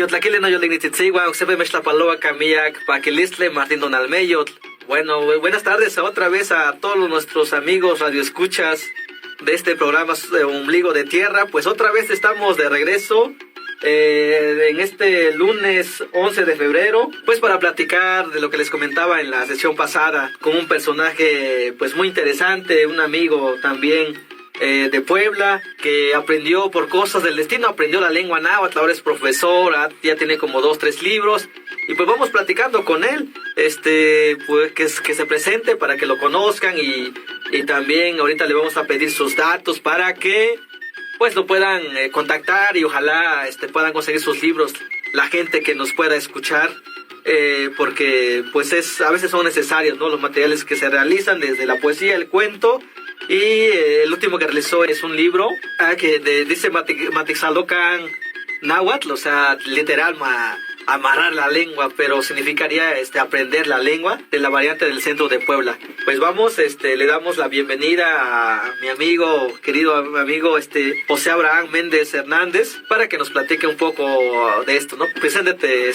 Xiotlaquile no yolignitzitziwa, Oxepe Mextlapaloa Camillac, Paquilistle, Martín Donalmeyo. Bueno, buenas tardes otra vez a todos nuestros amigos radioescuchas de este programa Ombligo de Tierra. Pues otra vez estamos de regreso en este lunes 11 de febrero, pues para platicar de lo que les comentaba en la sesión pasada, con un personaje pues muy interesante, un amigo también de Puebla, que aprendió por cosas del destino, aprendió la lengua náhuatl, ahora es profesor, ya tiene como 2-3 libros, y pues vamos platicando con él, pues que se presente para que lo conozcan, y también ahorita le vamos a pedir sus datos para que pues lo puedan contactar, y ojalá puedan conseguir sus libros, la gente que nos pueda escuchar, porque pues a veces son necesarios, ¿no?, los materiales que se realizan, desde la poesía, el cuento. Y el último que realizó es un libro que dice Matixalocan náhuatl, o sea, literal, amarrar la lengua, pero significaría aprender la lengua de la variante del centro de Puebla. Pues vamos, le damos la bienvenida a mi amigo, querido amigo, José Abraham Méndez Hernández, para que nos platique un poco de esto, ¿no? Preséntate,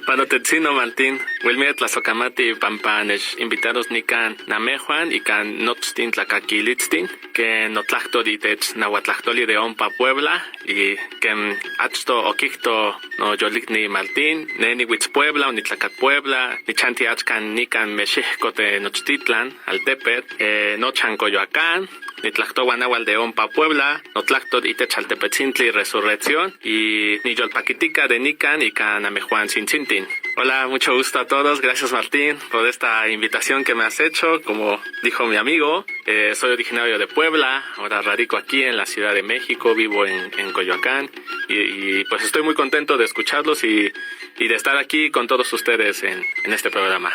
Panotetzino Martín, Wilmir Tlazocamati Pampanesh, invitados Nican Namejuan y Can Notstin Tlacakilitztin, que Notlactolitech Nahuatlactoli de Ompa Puebla, y que Achto Okicto no Yolikni Martín, Neni Witz Puebla, Onitlacat Puebla, Nichanti Achcan Nican Mexiccote Nochtitlan, Altepet, Nochan Coyoacán, Nitlactoban Nahual de Ompa Puebla, Notlactot Itech Altepetzintli Resurrección, y Niyolpaquitica de Nican y Canamejuan Sincintin. Hola, mucho gusto a todos, gracias Martín por esta invitación que me has hecho. Como dijo mi amigo, soy originario de Puebla, ahora radico aquí en la Ciudad de México, vivo en Coyoacán, y pues estoy muy contento de escucharlos y de estar aquí con todos ustedes en este programa.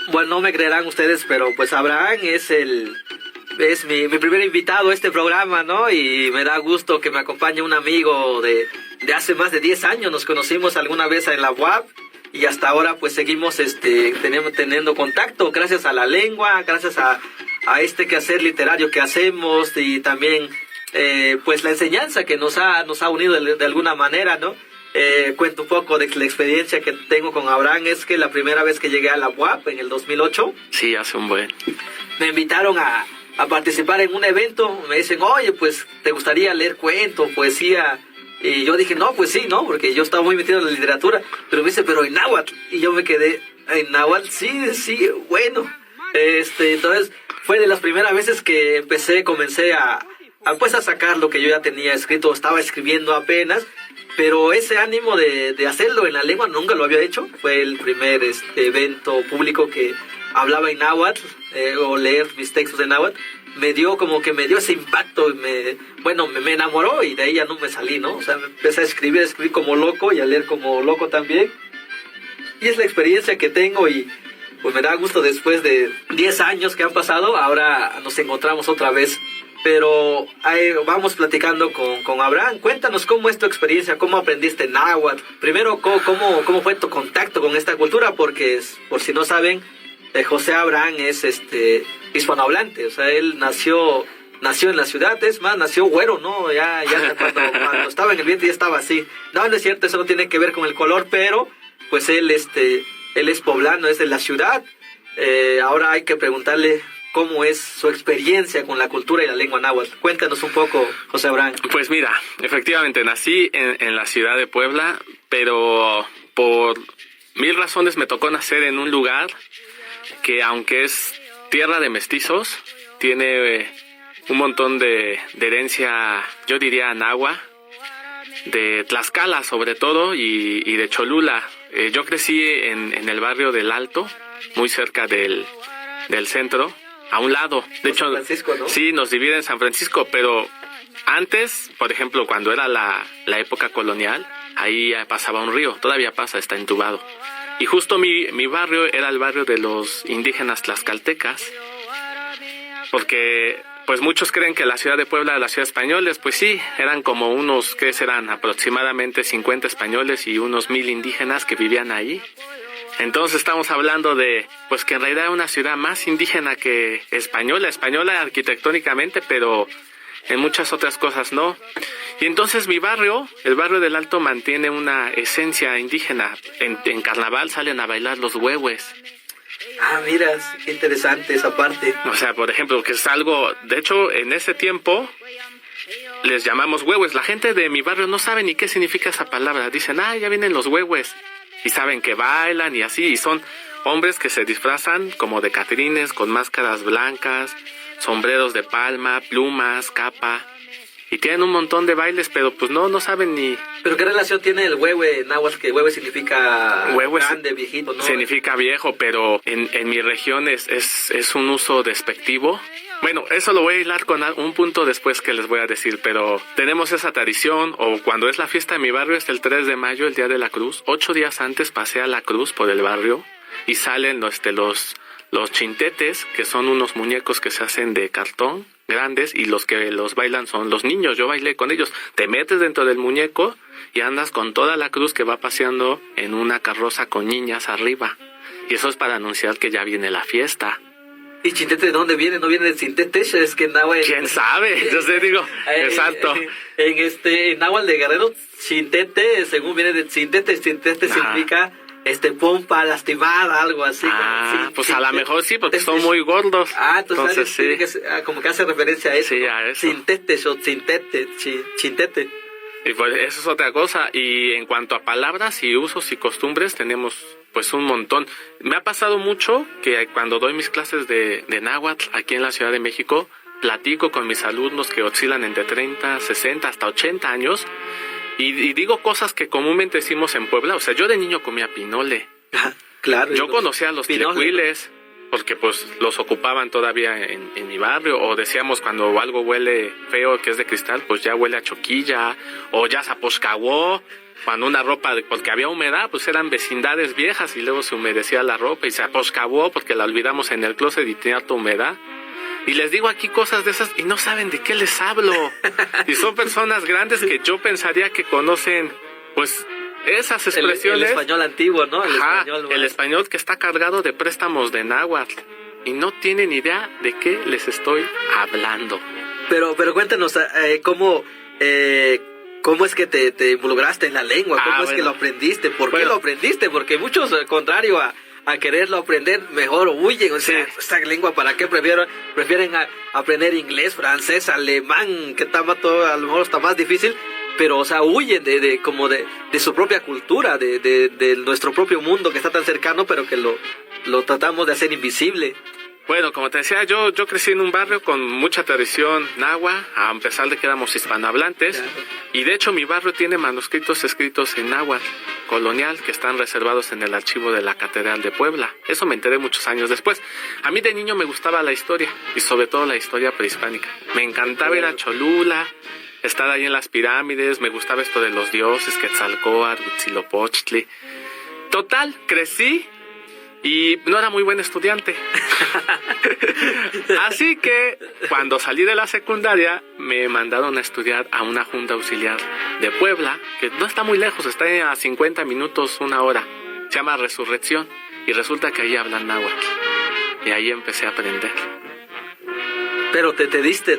Bueno, no me creerán ustedes, pero pues Abraham es mi primer invitado a este programa, ¿no? Y me da gusto que me acompañe un amigo de hace más de 10 años. Nos conocimos alguna vez en la UAP y hasta ahora pues seguimos teniendo contacto gracias a la lengua, gracias a este quehacer literario que hacemos, y también pues la enseñanza que nos ha unido de alguna manera, ¿no? Cuento un poco de la experiencia que tengo con Abraham. Es que la primera vez que llegué a la UAP en el 2008, sí, hace un buen, me invitaron a participar en un evento. Me dicen, oye, pues te gustaría leer cuento, poesía. Y yo dije, no, pues sí, no, porque yo estaba muy metido en la literatura. Pero me dice, pero en náhuatl. Y yo me quedé, en náhuatl, sí, bueno. Entonces fue de las primeras veces que comencé a sacar lo que yo ya tenía escrito, estaba escribiendo apenas, pero ese ánimo de hacerlo en la lengua nunca lo había hecho. Fue el primer evento público que hablaba en náhuatl, o leer mis textos en náhuatl. Me dio ese impacto, me enamoró, y de ahí ya no me salí, ¿no? O sea, me empecé a escribir como loco y a leer como loco también. Y es la experiencia que tengo, y pues me da gusto, después de 10 años que han pasado, ahora nos encontramos otra vez. Pero vamos platicando con Abraham. Cuéntanos cómo es tu experiencia, cómo aprendiste náhuatl. Primero, cómo fue tu contacto con esta cultura, porque por si no saben, José Abraham es hispanohablante, o sea, él nació en la ciudad, es más, nació güero, ¿no? Ya cuando estaba en el vientre ya estaba así. No es cierto, eso no tiene que ver con el color, pero pues él es poblano, es de la ciudad. Ahora hay que preguntarle cómo es su experiencia con la cultura y la lengua náhuatl. Cuéntanos un poco, José Abraham. Pues mira, efectivamente nací en la ciudad de Puebla, pero por 1000 razones me tocó nacer en un lugar que, aunque es tierra de mestizos, tiene un montón de herencia, yo diría náhuatl, de Tlaxcala sobre todo, y de Cholula. Yo crecí en el barrio del Alto, muy cerca del centro, a un lado. De hecho, San Francisco, ¿no? Sí, nos divide en San Francisco, pero antes, por ejemplo, cuando era la época colonial, ahí pasaba un río, todavía pasa, está entubado. Y justo mi barrio era el barrio de los indígenas tlaxcaltecas, porque pues muchos creen que la ciudad de Puebla era la ciudad de españoles. Pues sí, eran como unos, ¿qué serán? Aproximadamente 50 españoles y unos 1000 indígenas que vivían ahí. Entonces estamos hablando de, pues que en realidad era una ciudad más indígena que española arquitectónicamente, pero en muchas otras cosas no. Y entonces mi barrio, el barrio del Alto, mantiene una esencia indígena. En carnaval salen a bailar los huehues. Ah, mira, qué interesante esa parte. O sea, por ejemplo, que es algo... De hecho, en ese tiempo les llamamos huehues. La gente de mi barrio no sabe ni qué significa esa palabra. Dicen, ya vienen los huehues. Y saben que bailan y así. Y son hombres que se disfrazan como de catrines, con máscaras blancas, sombreros de palma, plumas, capa. Y tienen un montón de bailes, pero pues no saben ni... ¿Pero qué relación tiene el huehue en náhuatl? Que huehue significa huehue grande, viejito, ¿no? Significa viejo, pero en mi región es un uso despectivo. Bueno, eso lo voy a hilar con un punto después que les voy a decir, pero tenemos esa tradición, o cuando es la fiesta de mi barrio, es el 3 de mayo, el Día de la Cruz. 8 días antes pasea la cruz por el barrio y salen los chintetes, que son unos muñecos que se hacen de cartón, grandes, y los que los bailan son los niños. Yo bailé con ellos. Te metes dentro del muñeco y andas con toda la cruz que va paseando en una carroza con niñas arriba. Y eso es para anunciar que ya viene la fiesta. ¿Y chintete de dónde viene? ¿No viene de chintete? Es que en náhuatl... ¿Quién sabe? Yo sé, digo, exacto. En náhuatl de Guerrero, chintete, según viene de chintete significa... pompa lastimada, algo así. Pues a lo mejor sí, porque son muy gordos. Entonces sí. Como que hace referencia a eso. Sí, a eso. Chintete. Y pues eso es otra cosa. Y en cuanto a palabras y usos y costumbres, tenemos pues un montón. Me ha pasado mucho que cuando doy mis clases de náhuatl aquí en la Ciudad de México, platico con mis alumnos que oscilan entre 30, 60, hasta 80 años. Y digo cosas que comúnmente decimos en Puebla. O sea, yo de niño comía pinole. Claro. Yo conocía a los tlecuiles, porque pues los ocupaban todavía en mi barrio. O decíamos cuando algo huele feo que es de cristal, pues ya huele a choquilla. O ya zaposcawó. Cuando una ropa, porque había humedad, pues eran vecindades viejas y luego se humedecía la ropa. Y se aposcabó porque la olvidamos en el closet y tenía toda humedad. Y les digo aquí cosas de esas y no saben de qué les hablo. Y son personas grandes que yo pensaría que conocen, pues, esas expresiones. El español antiguo, ¿no? El español que está cargado de préstamos de náhuatl. Y no tienen idea de qué les estoy hablando. Pero cuéntanos, ¿cómo es que te involucraste en la lengua? ¿Cómo es que lo aprendiste? ¿Por qué lo aprendiste? Porque muchos, al contrario a quererlo aprender, mejor huyen. O sea, esta lengua, ¿para qué prefieren aprender inglés, francés, alemán, que está todo, a lo mejor está más difícil? Pero, o sea, huyen de su propia cultura, de nuestro propio mundo que está tan cercano, pero que lo tratamos de hacer invisible. Bueno, como te decía, yo crecí en un barrio con mucha tradición náhuatl, a pesar de que éramos hispanohablantes. Claro. Y de hecho mi barrio tiene manuscritos escritos en náhuatl colonial que están reservados en el archivo de la Catedral de Puebla. Eso me enteré muchos años después. A mí de niño me gustaba la historia, y sobre todo la historia prehispánica. Me encantaba ir a Cholula, estar ahí en las pirámides, me gustaba esto de los dioses, Quetzalcóatl, Huitzilopochtli. Total, crecí y no era muy buen estudiante. Así que cuando salí de la secundaria me mandaron a estudiar a una junta auxiliar de Puebla, que no está muy lejos, está a 50 minutos, una hora. Se llama Resurrección y resulta que ahí hablan náhuatl. Y ahí empecé a aprender. Pero te diste,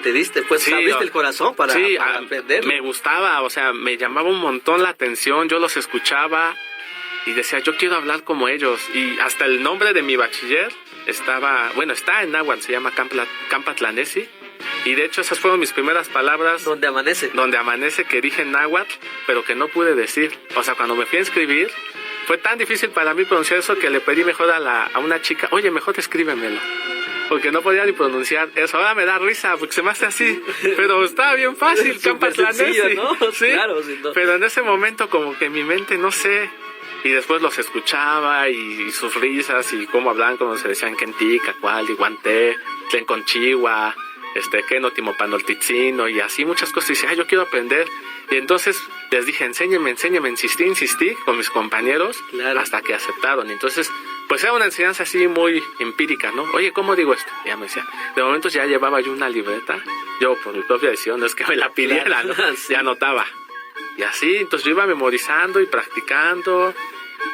pues sí, abriste el corazón para aprender. Me gustaba, o sea, me llamaba un montón la atención, yo los escuchaba y decía, yo quiero hablar como ellos. Y hasta el nombre de mi bachiller está en náhuatl, se llama Campatlanesi. Y de hecho esas fueron mis primeras palabras. ¿Dónde amanece? Donde amanece, que dije en náhuatl, pero que no pude decir. O sea, cuando me fui a inscribir, fue tan difícil para mí pronunciar eso que le pedí mejor a una chica, oye, mejor escríbemelo. Porque no podía ni pronunciar eso. Ahora me da risa porque se me hace así. Pero estaba bien fácil, Campatlanesi, ¿no? Sí, claro, sí, no. Pero en ese momento como que mi mente, no sé. Y después los escuchaba y sus risas y cómo hablaban, como se decían Kentí, Cacual, Guanté, Tlenconchigua, Keno, Timopanoltitzino y así muchas cosas. Y decía, yo quiero aprender. Y entonces les dije, enséñeme, insistí con mis compañeros, claro, hasta que aceptaron. Y entonces, pues era una enseñanza así muy empírica, ¿no? Oye, ¿cómo digo esto? Y ya me decía, de momento ya llevaba yo una libreta, yo por mi propia decisión, no es que me la pidiera, ¿no? Sí. Ya anotaba. Y así, entonces yo iba memorizando y practicando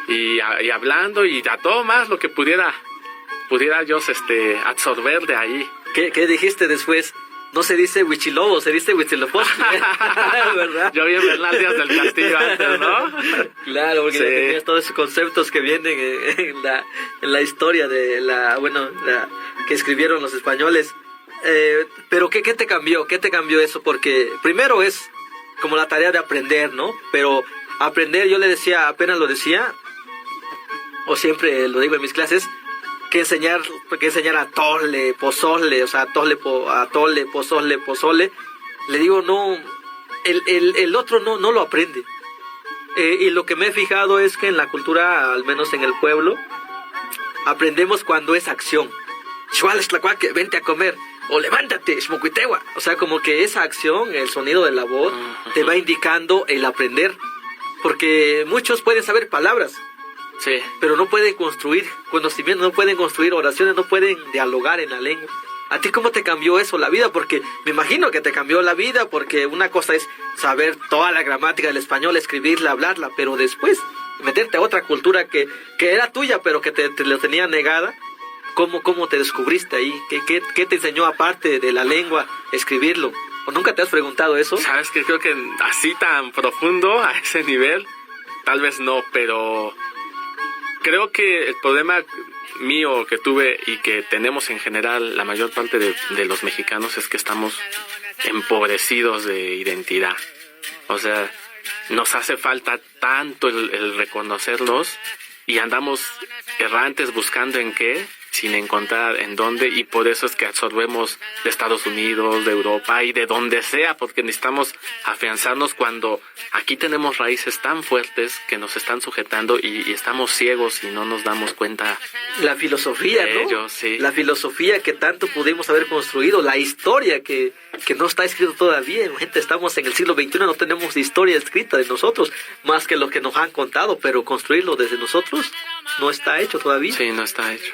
y hablando y a todo más lo que pudiera yo absorber de ahí. ¿Qué dijiste después? no se dice Huichilobo, se dice Huitzilopochtli, ¿verdad? Yo vi en Bernal Díaz del Castillo antes, ¿no? Claro, porque Sí. ya tenías todos esos conceptos que vienen en la historia de que escribieron los españoles. Pero ¿qué te cambió? ¿Qué te cambió eso? Porque primero es como la tarea de aprender, ¿no? Pero aprender, yo le decía, apenas lo decía, o siempre lo digo en mis clases, que enseñar a tole, pozole, o sea, atole, pozole. Le digo, no, el otro no lo aprende. Y lo que me he fijado es que en la cultura, al menos en el pueblo, aprendemos cuando es acción. Vente a comer. O levántate, shmocuitegua. O sea, como que esa acción, el sonido de la voz, te va indicando el aprender. Porque muchos pueden saber palabras, Sí. pero no pueden construir conocimiento, no pueden construir oraciones, no pueden dialogar en la lengua. ¿A ti cómo te cambió eso la vida? Porque me imagino que te cambió la vida, porque una cosa es saber toda la gramática del español, escribirla, hablarla, pero después meterte a otra cultura que era tuya, pero que te la tenía negada. ¿Cómo te descubriste ahí? ¿Qué te enseñó aparte de la lengua escribirlo? ¿O nunca te has preguntado eso? Sabes que creo que así tan profundo, a ese nivel, tal vez no, pero creo que el problema mío que tuve y que tenemos en general la mayor parte de los mexicanos es que estamos empobrecidos de identidad. O sea, nos hace falta tanto el reconocerlos y andamos errantes buscando en qué, sin encontrar en dónde, y por eso es que absorbemos de Estados Unidos, de Europa y de donde sea, porque necesitamos afianzarnos cuando aquí tenemos raíces tan fuertes que nos están sujetando y estamos ciegos y no nos damos cuenta. La filosofía, de ¿no? ello, sí. La filosofía que tanto pudimos haber construido, la historia que no está escrito todavía. Gente, estamos en el siglo XXI, no tenemos historia escrita de nosotros, más que lo que nos han contado, pero construirlo desde nosotros no está hecho todavía. Sí, no está hecho.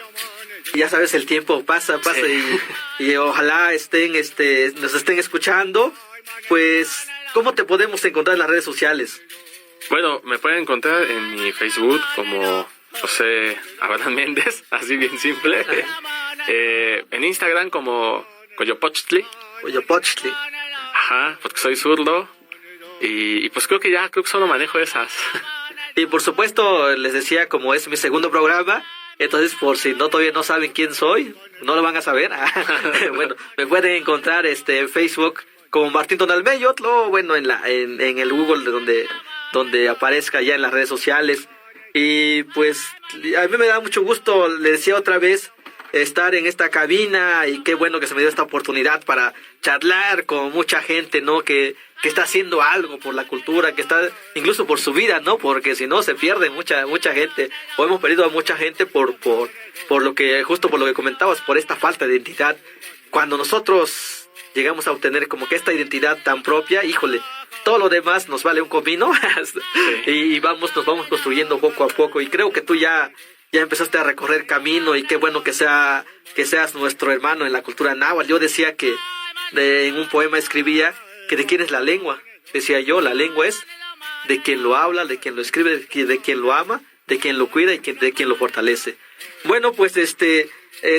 Ya sabes, el tiempo pasa Sí. y ojalá nos estén escuchando. Pues, ¿cómo te podemos encontrar en las redes sociales? Bueno, me pueden encontrar en mi Facebook como José Abraham Méndez, así bien simple. En Instagram como Coyopochtli. Coyopochtli. Ajá, porque soy zurdo. Y pues creo que solo manejo esas. Y por supuesto, les decía, como es mi segundo programa, entonces por si todavía no saben quién soy, no lo van a saber. Bueno, me pueden encontrar en Facebook como Martín Tonalmeyot, bueno, en el Google donde aparezca ya en las redes sociales. Y pues a mí me da mucho gusto, le decía otra vez, estar en esta cabina, y qué bueno que se me dio esta oportunidad para charlar con mucha gente, ¿no? Que está haciendo algo por la cultura, que está incluso por su vida, ¿no? Porque si no se pierde mucha gente, o hemos perdido a mucha gente por lo que, justo por lo que comentabas, por esta falta de identidad. Cuando nosotros llegamos a obtener como que esta identidad tan propia, híjole, todo lo demás nos vale un comino. Y nos vamos construyendo poco a poco, y creo que tú ya empezaste a recorrer camino, y qué bueno que seas nuestro hermano en la cultura náhuatl. Yo decía que en un poema escribía que de quién es la lengua. Decía yo, la lengua es de quien lo habla, de quien lo escribe, de quien lo ama, de quien lo cuida y de quien lo fortalece. Bueno, pues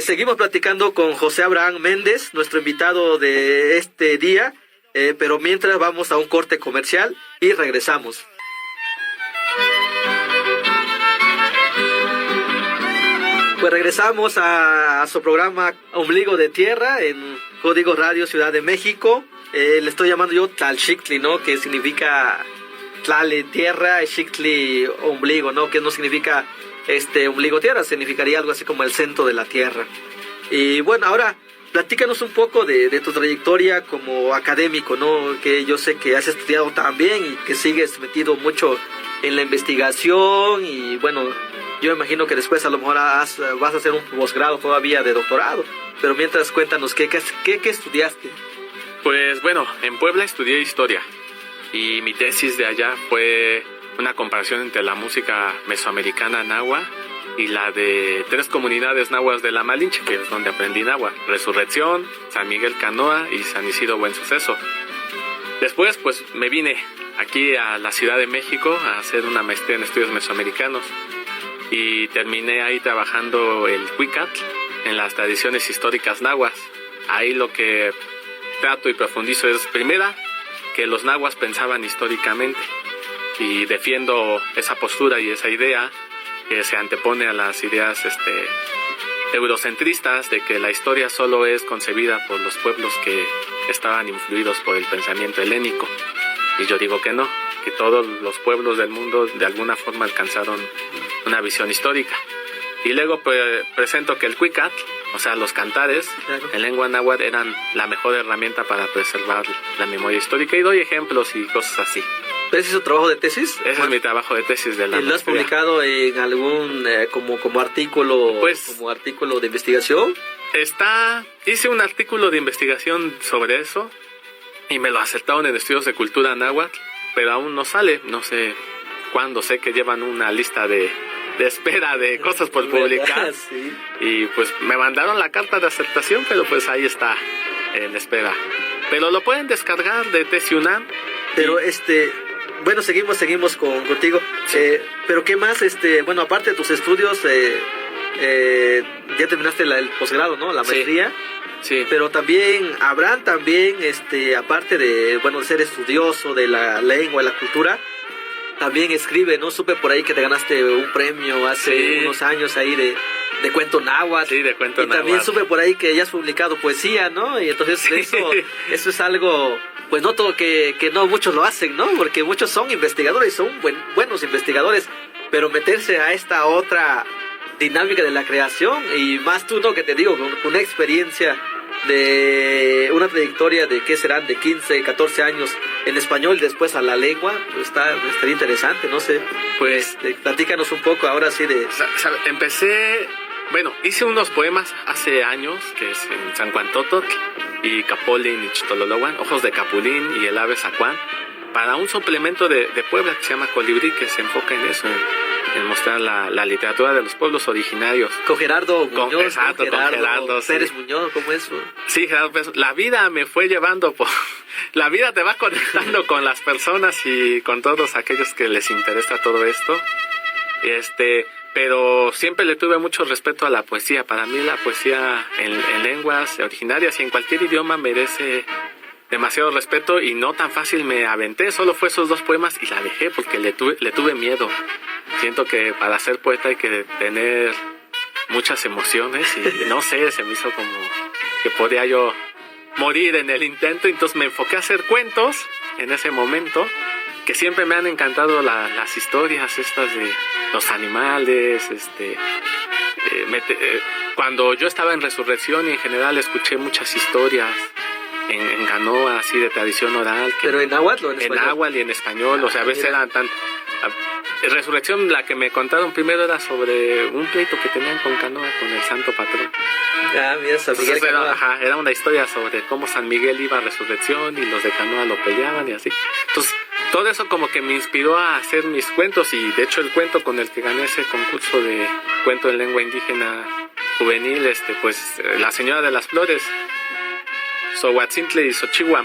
seguimos platicando con José Abraham Méndez, nuestro invitado de este día, pero mientras vamos a un corte comercial y regresamos. Pues regresamos a su programa Ombligo de Tierra en Código Radio Ciudad de México. Le estoy llamando yo Tlalxictli, ¿no? Que significa Tlale, tierra, y Xictli, ombligo, ¿no? Que no significa ombligo tierra, significaría algo así como el centro de la tierra. Y bueno, ahora platícanos un poco de tu trayectoria como académico, ¿no? Que yo sé que has estudiado también y que sigues metido mucho en la investigación, y bueno, yo imagino que después a lo mejor vas a hacer un posgrado todavía de doctorado, pero mientras cuéntanos, ¿qué estudiaste? Pues bueno, en Puebla estudié historia y mi tesis de allá fue una comparación entre la música mesoamericana náhuatl y la de 3 comunidades náhuatl de la Malinche, que es donde aprendí náhuatl: Resurrección, San Miguel Canoa y San Isidro Buen Suceso. Después pues me vine aquí a la Ciudad de México a hacer una maestría en estudios mesoamericanos y terminé ahí trabajando el Cuicatl en las tradiciones históricas náhuatl. Ahí lo que trato y profundizo es, primera, que los nahuas pensaban históricamente, y defiendo esa postura y esa idea que se antepone a las ideas eurocentristas de que la historia solo es concebida por los pueblos que estaban influidos por el pensamiento helénico. Y yo digo que no, que todos los pueblos del mundo de alguna forma alcanzaron una visión histórica. Y luego presento que el cuicatl, o sea, los cantares, claro, en lengua náhuatl eran la mejor herramienta para preservar la memoria histórica, y doy ejemplos y cosas así. ¿Ese es su trabajo de tesis? Ese es mi trabajo de tesis de la ¿Y lo has publicado en algún como artículo, pues, como artículo de investigación? Hice un artículo de investigación sobre eso y me lo aceptaron en Estudios de Cultura Náhuatl, pero aún no sale, no sé cuándo. Sé que llevan una lista de espera de cosas por publicar. Sí. Y pues me mandaron la carta de aceptación, pero pues ahí está en espera. Pero lo pueden descargar de TesiUNAM. Pero bueno, seguimos contigo. Sí. Pero ¿qué más? Bueno, aparte de tus estudios, ya terminaste el posgrado, ¿no? La maestría. Sí. Pero también, Abraham también, aparte de, bueno, ser estudioso de la lengua y la cultura, también escribe, ¿no? Supe por ahí que te ganaste un premio hace unos años ahí de cuento náhuatl. Sí, de cuento náhuatl. Y también supe por ahí que ya has publicado poesía, ¿no? Y entonces eso es algo, pues no todo, que no muchos lo hacen, ¿no? Porque muchos son investigadores, son buenos investigadores, pero meterse a esta otra dinámica de la creación, y más tú, ¿no? Que te digo, con una experiencia de una trayectoria de ¿qué serán? De 15, 14 años en español, después a la lengua, pues estaría interesante, no sé. Pues platícanos un poco ahora sí de... Hice unos poemas hace años, que es en San Juan Tototl y Capolin y Chitololowan, Ojos de Capulín y El Ave Zacuán, para un suplemento de Puebla que se llama Colibrí, que se enfoca en eso, en mostrar la literatura de los pueblos originarios. Con Gerardo Muñoz. Exacto, con Gerardo Pérez Muñoz, ¿cómo es? Sí, Gerardo Pérez. La vida me fue llevando la vida te va conectando con las personas y con todos aquellos que les interesa todo esto. Pero siempre le tuve mucho respeto a la poesía. Para mí la poesía en lenguas originarias y en cualquier idioma merece demasiado respeto, y no tan fácil me aventé. Solo fue esos 2 poemas y la dejé porque le tuve miedo. Siento que para ser poeta hay que tener muchas emociones y no sé, se me hizo como que podía yo morir en el intento. Entonces me enfoqué a hacer cuentos en ese momento, que siempre me han encantado las historias estas de los animales. Cuando yo estaba en Resurrección y en general escuché muchas historias en canoa, así de tradición oral. ¿Pero en náhuatl o en español? En náhuatl y en español, o sea, a veces eran tan... Resurrección, la que me contaron primero era sobre un pleito que tenían con canoa, con el santo patrón. Mira, San Miguel. Era una historia sobre cómo San Miguel iba a Resurrección y los de canoa lo peleaban y así. Entonces, todo eso como que me inspiró a hacer mis cuentos, y de hecho el cuento con el que gané ese concurso de cuento en lengua indígena juvenil, La Señora de las Flores, Xohuatzintle y Xochihua,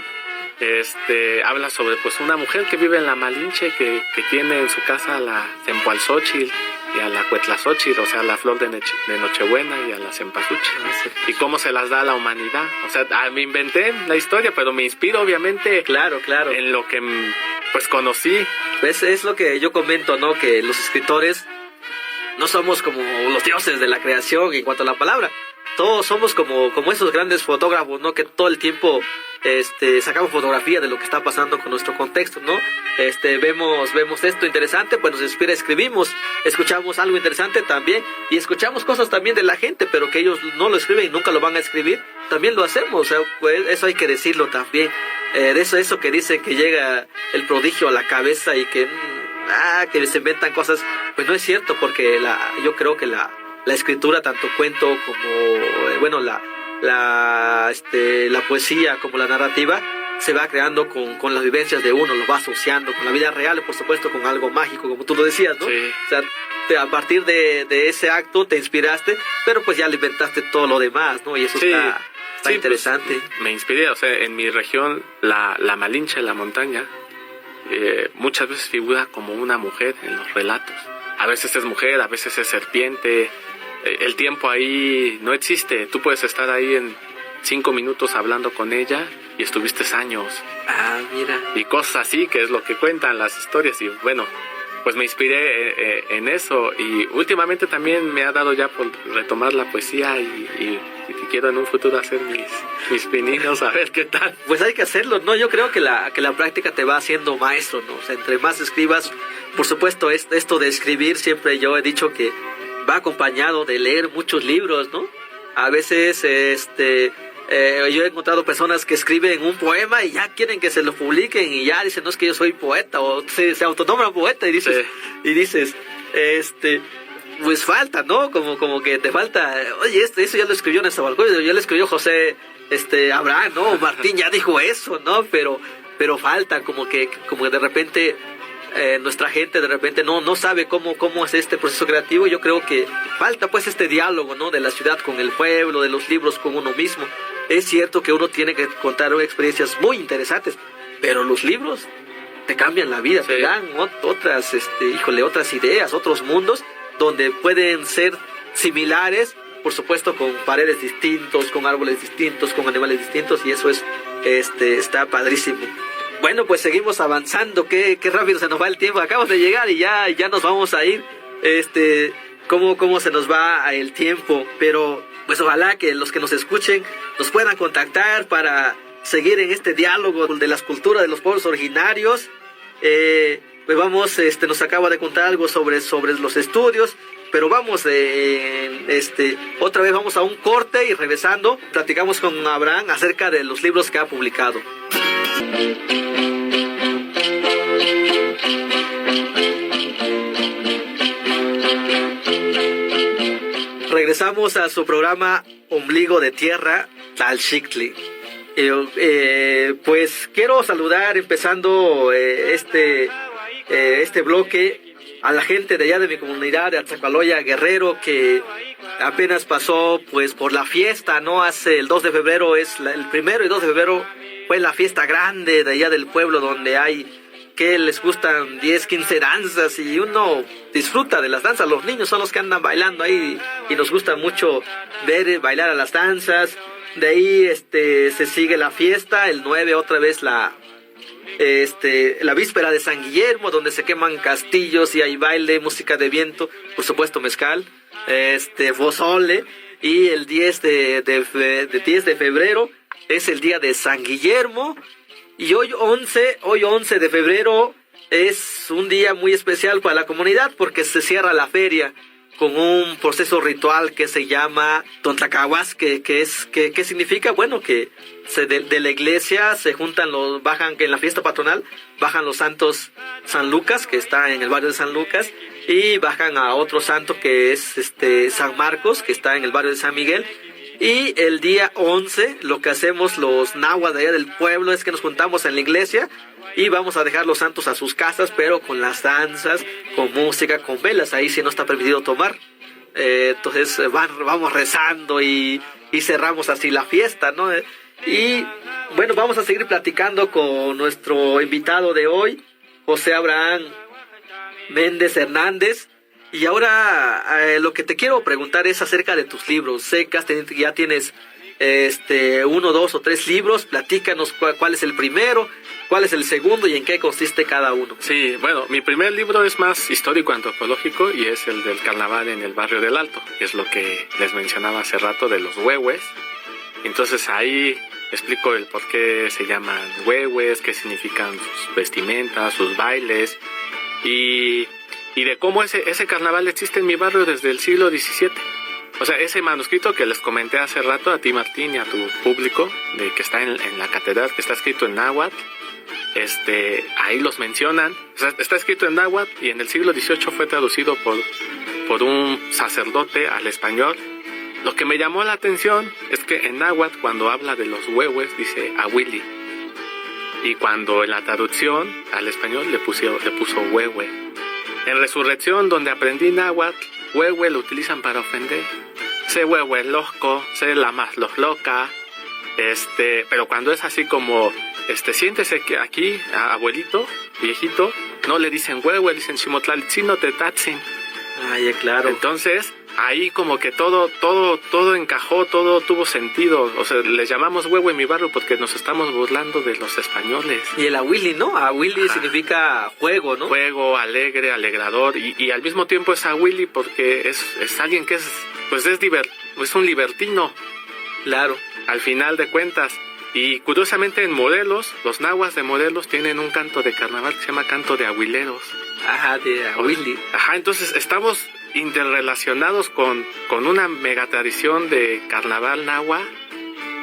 habla sobre pues una mujer que vive en la Malinche, que tiene en su casa a la Cempoalzóchitl y a la Cuetlazóchitl, o sea, la flor de Nochebuena, y a la Cempasúchil, y cómo se las da a la humanidad. O sea, me inventé la historia, pero me inspiro obviamente claro en lo que pues conocí. Pues es lo que yo comento, ¿no? Que los escritores no somos como los dioses de la creación en cuanto a la palabra. Todos somos como esos grandes fotógrafos, ¿no? Que todo el tiempo sacamos fotografía de lo que está pasando con nuestro contexto, ¿no? Vemos esto interesante, pues nos inspira, escribimos, escuchamos algo interesante también, y escuchamos cosas también de la gente, pero que ellos no lo escriben y nunca lo van a escribir, también lo hacemos. O sea, pues eso hay que decirlo también. De eso que dice que llega el prodigio a la cabeza y que se inventan cosas, pues no es cierto, porque yo creo que la escritura, tanto cuento como la poesía como la narrativa, se va creando con las vivencias de uno, lo va asociando con la vida real, por supuesto con algo mágico, como tú lo decías, ¿no? Sí. O sea, a partir de ese acto te inspiraste, pero pues ya le inventaste todo lo demás, ¿no? Y eso está interesante. Pues, me inspiré, o sea, en mi región, la Malinche, la montaña, muchas veces figura como una mujer en los relatos. A veces es mujer, a veces es serpiente. El tiempo ahí no existe. Tú puedes estar ahí 5 minutos hablando con ella y estuviste años. Ah, mira. Y cosas así, que es lo que cuentan las historias. Y bueno, pues me inspiré en eso. Y últimamente también me ha dado ya por retomar la poesía y quiero en un futuro hacer mis pininos, a ver qué tal. Pues hay que hacerlo, ¿no? Yo creo que la práctica te va haciendo maestro, ¿no? O sea, entre más escribas, por supuesto, esto de escribir, siempre yo he dicho que va acompañado de leer muchos libros, ¿no? A veces, yo he encontrado personas que escriben un poema y ya quieren que se lo publiquen y ya dicen, no, es que yo soy poeta, o se autonombran poeta y dices, pues falta, ¿no? Como que te falta, oye, eso ya lo escribió Nezahualcóyotl, ya lo escribió José, Abraham, ¿no? Martín ya dijo eso, ¿no? Pero falta como que de repente nuestra gente de repente no sabe cómo es este proceso creativo. Yo creo que falta pues este diálogo, ¿no? De la ciudad con el pueblo, de los libros con uno mismo. Es cierto que uno tiene que contar experiencias muy interesantes, pero los libros te cambian la vida, sí. Te dan otras ideas, otros mundos donde pueden ser similares, por supuesto con paredes distintos, con árboles distintos, con animales distintos, y eso está padrísimo. Bueno, pues seguimos avanzando, qué rápido se nos va el tiempo, acabamos de llegar y ya nos vamos a ir, cómo se nos va el tiempo, pero pues ojalá que los que nos escuchen nos puedan contactar para seguir en este diálogo de las culturas de los pueblos originarios. Pues vamos, nos acaba de contar algo sobre los estudios, pero vamos, otra vez vamos a un corte y regresando platicamos con Abraham acerca de los libros que ha publicado. Regresamos a su programa Ombligo de Tierra, Tlalxictli. Pues quiero saludar, empezando este bloque, a la gente de allá de mi comunidad de Atzacoaloya, Guerrero, que apenas pasó pues por la fiesta, ¿no? Hace el 2 de febrero, el 1 y 2 de febrero fue la fiesta grande de allá del pueblo, donde que les gustan 10, 15 danzas y uno disfruta de las danzas. Los niños son los que andan bailando ahí y nos gusta mucho ver bailar a las danzas. De ahí se sigue la fiesta, el 9 otra vez la víspera de San Guillermo, donde se queman castillos y hay baile, música de viento, por supuesto mezcal, pozole, y el 10 de febrero es el día de San Guillermo, y hoy 11 de febrero es un día muy especial para la comunidad porque se cierra la feria con un proceso ritual que se llama Tontlacahuas, que significa, bueno, que de la iglesia se juntan bajan, que en la fiesta patronal bajan los santos San Lucas, que está en el barrio de San Lucas, y bajan a otro santo que es San Marcos, que está en el barrio de San Miguel. Y el día 11 lo que hacemos los nahuas de allá del pueblo es que nos juntamos en la iglesia y vamos a dejar los santos a sus casas, pero con las danzas, con música, con velas. Ahí sí no está permitido tomar. Entonces vamos rezando y cerramos así la fiesta, ¿no? Y bueno, vamos a seguir platicando con nuestro invitado de hoy, José Abraham Méndez Hernández. Y ahora lo que te quiero preguntar es acerca de tus libros. Sé que ya tienes 1, 2 o 3 libros. Platícanos cuál es el primero, cuál es el segundo y en qué consiste cada uno. Sí, bueno, mi primer libro es más histórico-antropológico y es el del carnaval en el barrio del Alto, que es lo que les mencionaba hace rato de los huehues. Entonces ahí explico el por qué se llaman huehues, qué significan sus vestimentas, sus bailes y de cómo ese carnaval existe en mi barrio desde el siglo XVII. O sea, ese manuscrito que les comenté hace rato a ti, Martín, y a tu público, que está en la catedral, que está escrito en náhuatl, ahí los mencionan. O sea, está escrito en náhuatl y en el siglo XVIII fue traducido por un sacerdote al español. Lo que me llamó la atención es que en náhuatl, cuando habla de los huehues, dice ahuili. Y cuando en la traducción al español le puso huehue. En Resurrección, donde aprendí náhuatl, huehue lo utilizan para ofender. Sé huehue loco, sé la más loca. Pero cuando es así como, siéntese aquí, abuelito, viejito, no le dicen huehue, dicen ximotlalitzino tetatsin. Ay, claro. Entonces, ahí como que todo encajó, todo tuvo sentido. O sea, les llamamos huevo en mi barrio porque nos estamos burlando de los españoles. Y el Awili, ¿no? Awili significa juego, ¿no? Juego, alegre, alegrador, y al mismo tiempo es Awili porque es alguien que es un libertino. Claro. Al final de cuentas. Y curiosamente en Morelos, los nahuas de Morelos tienen un canto de carnaval que se llama canto de ahuileros. Ajá, de Awili. Ajá, entonces estamos interrelacionados con una mega tradición de carnaval nahua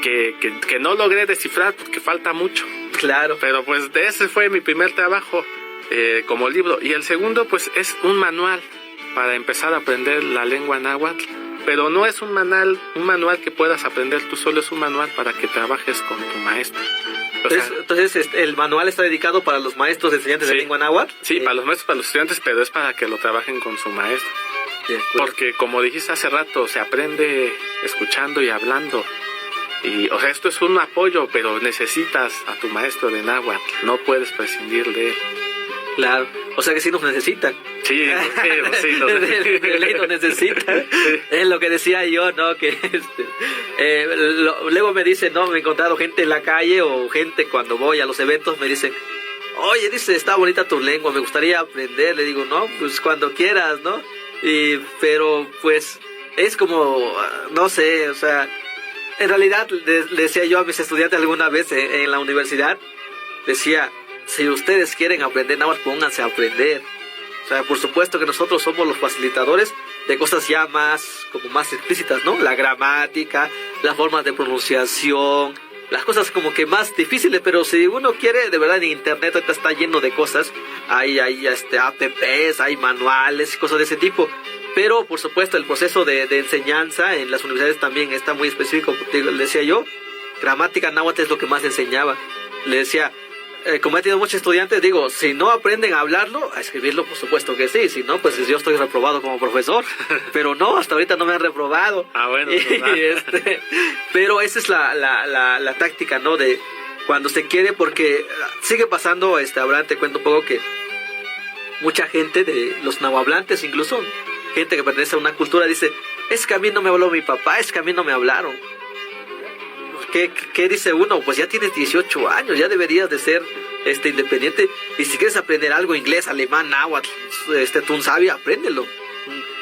que no logré descifrar porque falta mucho. Claro. Pero pues ese fue mi primer trabajo como libro. Y el segundo pues es un manual para empezar a aprender la lengua náhuatl. Pero no es un manual que puedas aprender tú solo, es un manual para que trabajes con tu maestro. Entonces, el manual está dedicado para los maestros estudiantes de lengua náhuatl. Sí, para los maestros, para los estudiantes, pero es para que lo trabajen con su maestro. Porque como dijiste hace rato, se aprende escuchando y hablando. Y, o sea, esto es un apoyo, pero necesitas a tu maestro de náhuatl, no puedes prescindir de él. Claro, o sea que sí nos necesitan. Sí, de ley nos necesitan. Sí. Es lo que decía yo, ¿no? Que luego me dicen, no, me he encontrado gente en la calle o gente cuando voy a los eventos me dicen, oye, dice, está bonita tu lengua, me gustaría aprender. Le digo, no, pues cuando quieras, ¿no? Pero pues es como, no sé, o sea, en realidad le decía yo a mis estudiantes alguna vez en la universidad, decía, si ustedes quieren aprender náhuatl, pónganse a aprender. O sea, por supuesto que nosotros somos los facilitadores de cosas ya más explícitas, ¿no? La gramática, las formas de pronunciación, las cosas como que más difíciles, pero si uno quiere, de verdad, en internet ahorita está lleno de cosas, hay apps, hay manuales, cosas de ese tipo. Pero, por supuesto, el proceso de enseñanza en las universidades también está muy específico. Le decía yo, gramática náhuatl es lo que más enseñaba. Le decía, como he tenido muchos estudiantes, digo, si no aprenden a hablarlo, a escribirlo, por supuesto que sí. Si no, pues yo estoy reprobado como profesor. Pero no, hasta ahorita no me han reprobado. Ah, bueno. Pero esa es la táctica, ¿no? De cuando se quiere, porque sigue pasando, Abraham, te cuento un poco que mucha gente de los nahuablantes, incluso gente que pertenece a una cultura, dice, es que a mí no me habló mi papá, es que a mí no me hablaron. ¿Qué dice uno? Pues ya tienes 18 años, ya deberías de ser independiente. Y si quieres aprender algo, inglés, alemán, náhuatl, tunsavi, apréndelo.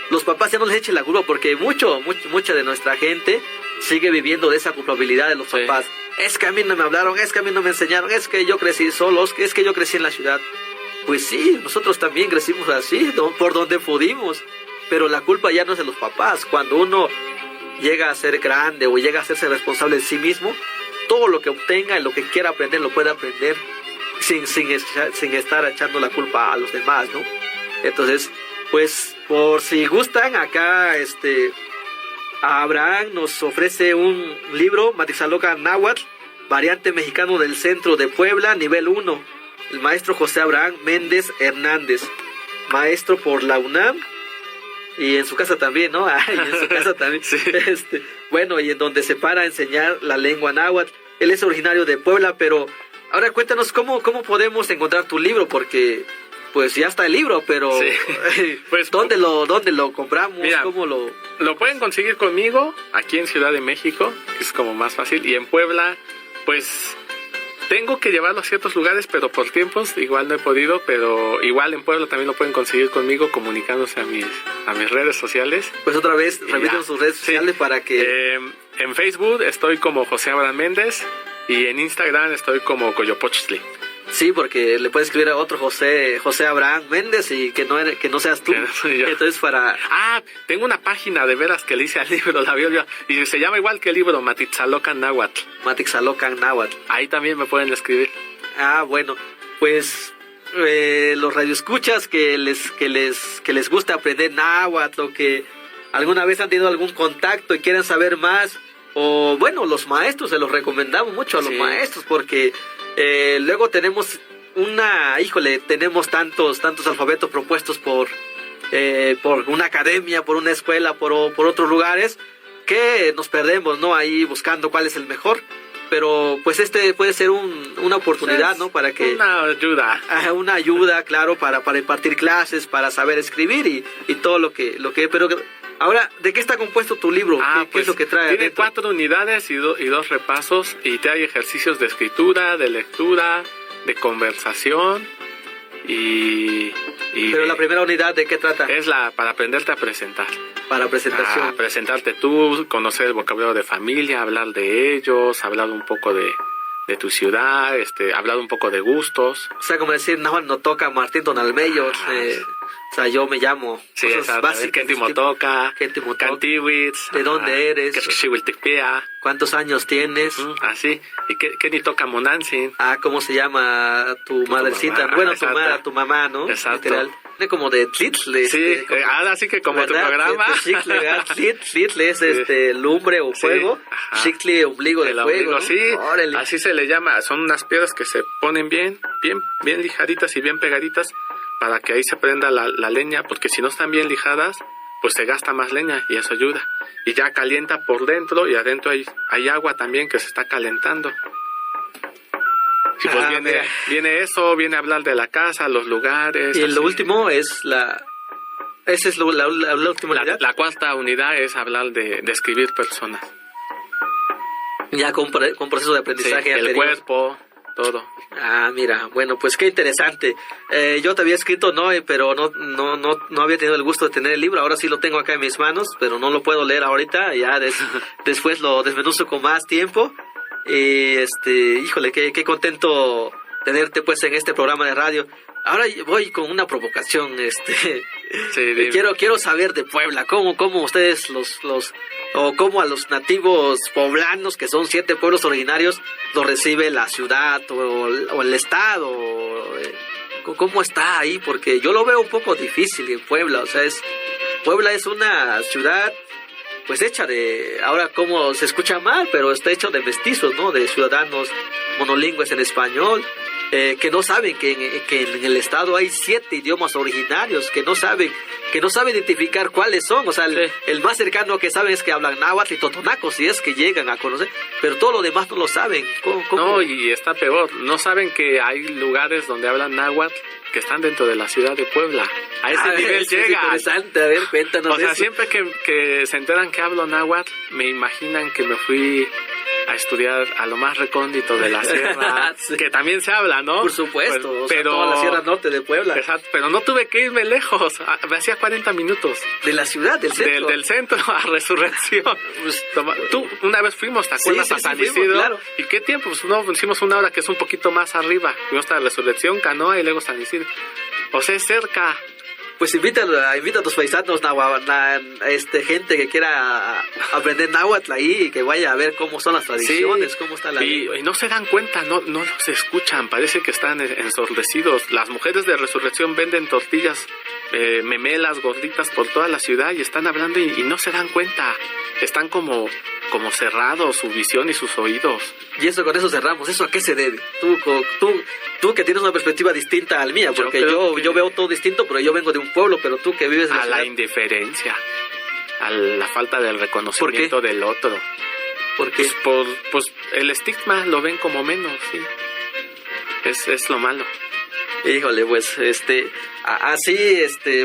Los papás ya no les echen la culpa porque mucha de nuestra gente sigue viviendo de esa culpabilidad de los papás. Es que a mí no me hablaron, es que a mí no me enseñaron, es que yo crecí solo, es que yo crecí en la ciudad. Pues sí, nosotros también crecimos así, ¿no? Por donde pudimos. Pero la culpa ya no es de los papás. Cuando uno llega a ser grande o llega a hacerse responsable de sí mismo, todo lo que obtenga y lo que quiera aprender lo puede aprender sin estar echando la culpa a los demás, ¿no? Entonces, pues por si gustan, acá Abraham nos ofrece un libro, Matixalocan Náhuatl, variante mexicano del centro de Puebla, nivel 1, el maestro José Abraham Méndez Hernández, maestro por la UNAM. Y en su casa también, ¿no? En su casa también. Sí. Bueno, y en donde se para a enseñar la lengua náhuatl. Él es originario de Puebla, pero ahora cuéntanos cómo podemos encontrar tu libro, porque pues ya está el libro, pero sí. Pues, ¿dónde lo compramos? Mira, ¿Cómo lo pueden conseguir conmigo aquí en Ciudad de México, que es como más fácil, y en Puebla, pues tengo que llevarlo a ciertos lugares, pero por tiempos igual no he podido, pero igual en Puebla también lo pueden conseguir conmigo comunicándose a mis redes sociales. Pues otra vez, repiten sus redes sociales para que... en Facebook estoy como José Abraham Méndez y en Instagram estoy como Coyopochtli. Sí, porque le puedes escribir a otro José Abraham Méndez y que no seas tú. Entonces para... tengo una página de veras que le hice al libro, la vio y se llama igual que el libro, Matixalocan Náhuatl. Matixalocan Náhuatl. Ahí también me pueden escribir. Bueno, pues los radioescuchas que les gusta aprender náhuatl o que alguna vez han tenido algún contacto y quieren saber más, o bueno, los maestros, se los recomendamos mucho a los maestros porque... luego tenemos tenemos tantos alfabetos propuestos por una academia, por una escuela, por otros lugares, que nos perdemos, ¿no? Ahí buscando cuál es el mejor. Pero pues puede ser una oportunidad, ¿no? Para que... Una ayuda, claro, para impartir clases, para saber escribir y todo lo que... Pero Ahora, ¿de qué está compuesto tu libro? ¿Qué es lo que trae? Tiene adentro? 4 unidades y 2 repasos, y trae ejercicios de escritura, de lectura, de conversación y Pero la primera unidad, ¿de qué trata? es para aprenderte a presentar. Para presentación. A presentarte tú, conocer el vocabulario de familia, hablar de ellos, hablar un poco de tu ciudad, hablar un poco de gustos. O sea, como decir, no toca Martín Tonalmeyo, o sea, yo me llamo. Sí, cosas básicas. Kenti Motoca, Kenti Motoca. Cantiwitz. ¿De dónde eres? Quechihuiltecpea. ¿Cuántos años tienes? Así. ¿Y qué ni toca Monansin? ¿Cómo se llama tu madrecita? mamá, Bueno, exacto. tu mamá, ¿no? Exacto. Literal. Tiene como de tlitl. Sí, ahora sí que como tu programa. Tlitl es lumbre o fuego. Xicle, ombligo de El fuego. ombligo, ¿no? sí, Órale. así se le llama. Son unas piedras que se ponen bien lijaditas y bien pegaditas para que ahí se prenda la leña, porque si no están bien lijadas, pues se gasta más leña y eso ayuda. Y ya calienta por dentro, y adentro hay agua también que se está calentando. Y pues viene eso, viene a hablar de la casa, los lugares. Y así. lo último es esa es la última unidad. La 4ª unidad es hablar de escribir personas. Ya con proceso de aprendizaje. Sí, el anterior. cuerpo, todo. Mira, bueno, pues qué interesante. Yo te había escrito, pero no había tenido el gusto de tener el libro. Ahora sí lo tengo acá en mis manos, pero no lo puedo leer ahorita. Ya después lo desmenuzo con más tiempo. Y híjole, qué contento tenerte pues en este programa de radio. Ahora voy con una provocación, Sí, quiero saber de Puebla, cómo ustedes o cómo a los nativos poblanos, que son 7 pueblos originarios, los recibe la ciudad o el estado, cómo está ahí, porque yo lo veo un poco difícil en Puebla. O sea, Puebla es una ciudad pues hecha ahora como se escucha mal, pero está hecho de mestizos, ¿no? De ciudadanos monolingües en español, que no saben que en el estado hay 7 idiomas originarios, que no saben identificar cuáles son. O sea, el más cercano que saben es que hablan náhuatl y totonaco, si es que llegan a conocer, pero todo lo demás no lo saben. ¿Cómo? No, y está peor, no saben que hay lugares donde hablan náhuatl que están dentro de la ciudad de Puebla. A ese nivel llega. Es interesante, a ver, cuéntanos. O sea, eso. siempre que se enteran que hablo náhuatl, me imaginan que me fui a estudiar a lo más recóndito de la sierra, Sí. que también se habla, ¿no? Por supuesto, pero toda la Sierra Norte de Puebla. Exacto, pero no tuve que irme lejos, me hacía 40 minutos. De la ciudad, del centro. Del centro a Resurrección. Pues, tú, una vez fuimos, ¿te acuerdas? Sí, a San fuimos, Isidro. claro. ¿Y qué tiempo? Pues no, hicimos una hora que es un poquito más arriba. Fuimos hasta Resurrección, Canoa y luego San Isidro. O sea, es cerca. Pues invita a tus paisanos, gente que quiera aprender náhuatl ahí y que vaya a ver cómo son las tradiciones, cómo está la lengua. Y no se dan cuenta, no los escuchan, parece que están ensordecidos. Las mujeres de Resurrección venden tortillas, memelas, gorditas por toda la ciudad y están hablando y no se dan cuenta. Están como cerrados su visión y sus oídos. Y eso, con eso cerramos. ¿Eso a qué se debe? Tú que tienes una perspectiva distinta al mía, porque yo veo todo distinto, pero yo vengo de un pueblo, pero tú que vives en a la indiferencia, a la falta del reconocimiento del otro. ¿Por qué? Pues el estigma lo ven como menos, sí. Es lo malo. Híjole, pues,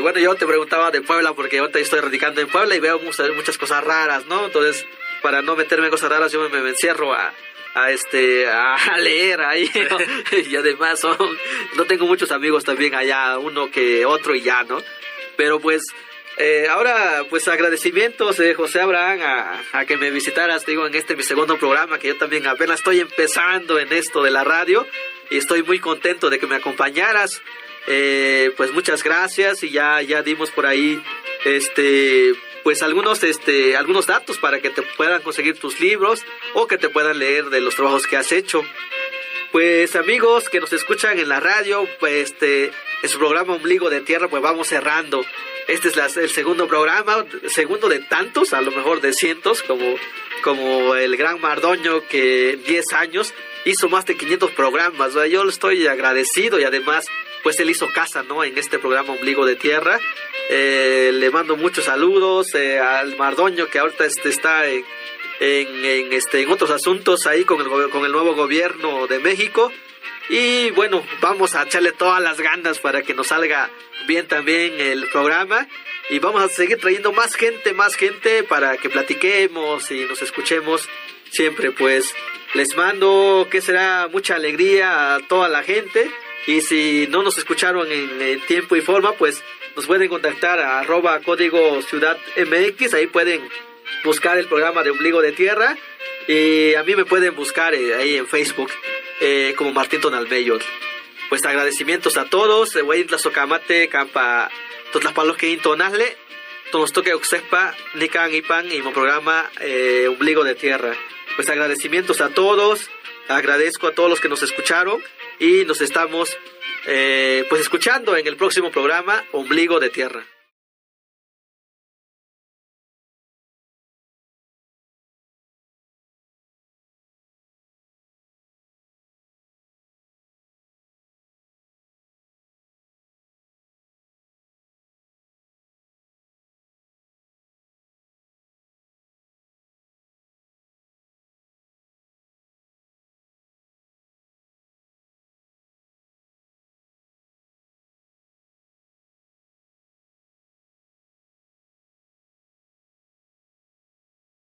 bueno, yo te preguntaba de Puebla porque ahorita estoy radicando en Puebla y veo muchas cosas raras, ¿no? Entonces, para no meterme en cosas raras, yo me encierro a leer ahí, ¿no? Y además no tengo muchos amigos también allá, uno que otro y ya, ¿no? Pero pues, ahora, pues agradecimientos, José Abraham, a que me visitaras, digo, en mi segundo programa, que yo también apenas estoy empezando en esto de la radio, y estoy muy contento de que me acompañaras. Pues muchas gracias, y ya dimos por ahí, pues algunos datos para que te puedan conseguir tus libros o que te puedan leer de los trabajos que has hecho. Pues amigos que nos escuchan en la radio, pues en su programa Ombligo de Tierra, pues vamos cerrando. Este es el segundo programa, segundo de tantos, a lo mejor de cientos, como el gran Mardoño, que en 10 años hizo más de 500 programas. O sea, yo le estoy agradecido, y además pues él hizo casa, ¿no?, en este programa Ombligo de Tierra. Le mando muchos saludos al Mardoño, que ahorita está en otros asuntos ahí con el nuevo gobierno de México. Y bueno, vamos a echarle todas las ganas para que nos salga bien también el programa. y vamos a seguir trayendo más gente para que platiquemos y nos escuchemos siempre. Pues les mando que será mucha alegría a toda la gente, y si no nos escucharon en tiempo y forma, pues nos pueden contactar a @código ciudad MX, ahí pueden buscar el programa de Ombligo de Tierra, y a mí me pueden buscar ahí en Facebook como Martín Tonalmello. Pues agradecimientos a todos. Voy a Tlazocamate, Campa, Totlapalos que intonasle, todos toque Oxespa, Nican Ipan y mi programa Ombligo de Tierra. Pues agradecimientos a todos, agradezco a todos los que nos escucharon, y nos estamos pues escuchando en el próximo programa Ombligo de Tierra.